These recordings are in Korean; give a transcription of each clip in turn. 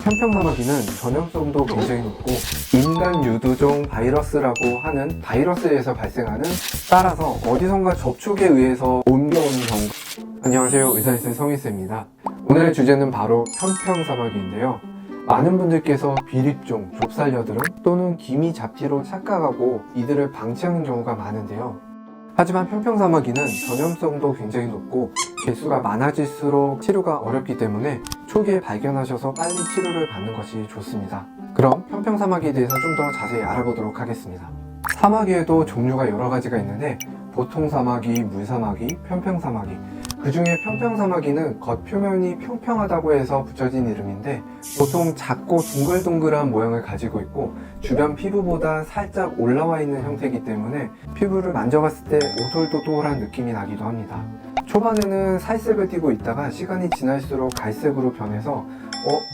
편평사마귀는 전염성도 굉장히 높고 인간 유두종 바이러스라고 하는 바이러스에서 발생하는, 따라서 어디선가 접촉에 의해서 옮겨오는 경우. 안녕하세요, 의사일생 성일쌤입니다. 오늘의 주제는 바로 편평사마귀인데요. 많은 분들께서 비립종, 좁쌀여드름 또는 기미 잡티로 착각하고 이들을 방치하는 경우가 많은데요. 하지만 편평사마귀는 전염성도 굉장히 높고 개수가 많아질수록 치료가 어렵기 때문에 초기에 발견하셔서 빨리 치료를 받는 것이 좋습니다. 그럼 편평사마귀에 대해서 좀 더 자세히 알아보도록 하겠습니다. 사마귀에도 종류가 여러 가지가 있는데 보통사마귀, 물사마귀, 편평사마귀, 그 중에 편평사마귀는 겉표면이 평평하다고 해서 붙여진 이름인데 보통 작고 둥글둥글한 모양을 가지고 있고 주변 피부보다 살짝 올라와 있는 형태이기 때문에 피부를 만져봤을 때 오돌도돌한 느낌이 나기도 합니다. 초반에는 살색을 띠고 있다가 시간이 지날수록 갈색으로 변해서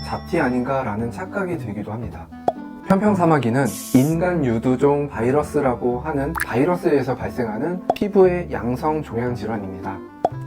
잡티 아닌가 라는 착각이 들기도 합니다. 편평사마귀는 인간 유두종 바이러스라고 하는 바이러스에서 발생하는 피부의 양성 종양 질환입니다.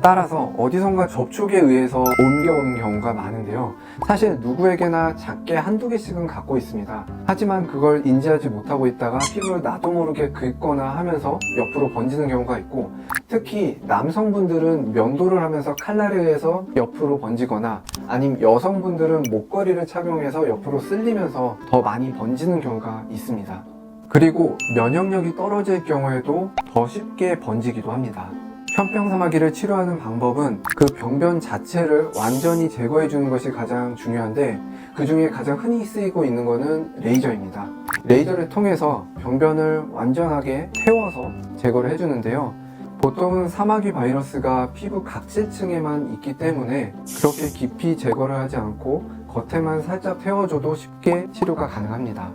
따라서 어디선가 접촉에 의해서 옮겨오는 경우가 많은데요. 사실 누구에게나 작게 한두 개씩은 갖고 있습니다. 하지만 그걸 인지하지 못하고 있다가 피부를 나도 모르게 긁거나 하면서 옆으로 번지는 경우가 있고, 특히 남성분들은 면도를 하면서 칼날에 의해서 옆으로 번지거나 아니면 여성분들은 목걸이를 착용해서 옆으로 쓸리면서 더 많이 번지는 경우가 있습니다. 그리고 면역력이 떨어질 경우에도 더 쉽게 번지기도 합니다. 편평사마귀를 치료하는 방법은 그 병변 자체를 완전히 제거해 주는 것이 가장 중요한데, 그 중에 가장 흔히 쓰이고 있는 것은 레이저입니다. 레이저를 통해서 병변을 완전하게 태워서 제거를 해주는데요. 보통은 사마귀 바이러스가 피부 각질층에만 있기 때문에 그렇게 깊이 제거를 하지 않고 겉에만 살짝 태워줘도 쉽게 치료가 가능합니다.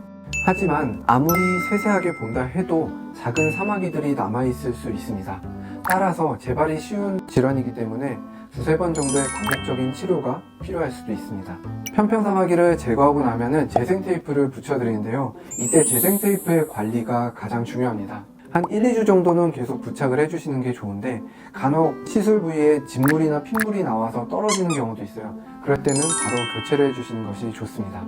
하지만 아무리 세세하게 본다 해도 작은 사마귀들이 남아있을 수 있습니다. 따라서 재발이 쉬운 질환이기 때문에 두세 번 정도의 반복적인 치료가 필요할 수도 있습니다. 편평사마귀를 제거하고 나면은 재생테이프를 붙여드리는데요. 이때 재생테이프의 관리가 가장 중요합니다. 한 1, 2주 정도는 계속 부착을 해주시는 게 좋은데 간혹 시술 부위에 진물이나 핏물이 나와서 떨어지는 경우도 있어요. 그럴 때는 바로 교체를 해주시는 것이 좋습니다.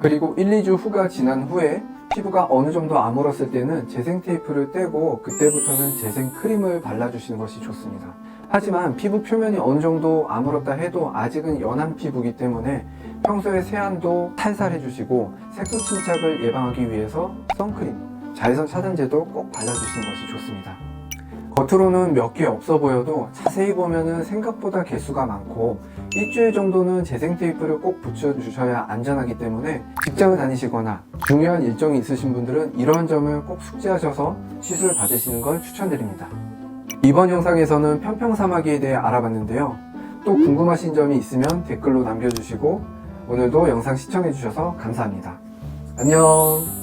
그리고 1, 2주 후가 지난 후에 피부가 어느 정도 아물었을 때는 재생테이프를 떼고 그때부터는 재생크림을 발라주시는 것이 좋습니다. 하지만 피부 표면이 어느 정도 아물었다 해도 아직은 연한 피부이기 때문에 평소에 세안도 살살 해주시고 색소 침착을 예방하기 위해서 선크림, 자외선 차단제도 꼭 발라주시는 것이 좋습니다. 겉으로는 몇 개 없어 보여도 자세히 보면은 생각보다 개수가 많고 일주일 정도는 재생테이프를 꼭 붙여주셔야 안전하기 때문에 직장을 다니시거나 중요한 일정이 있으신 분들은 이러한 점을 꼭 숙지하셔서 시술 받으시는 걸 추천드립니다. 이번 영상에서는 편평사마귀에 대해 알아봤는데요. 또 궁금하신 점이 있으면 댓글로 남겨주시고 오늘도 영상 시청해주셔서 감사합니다. 안녕.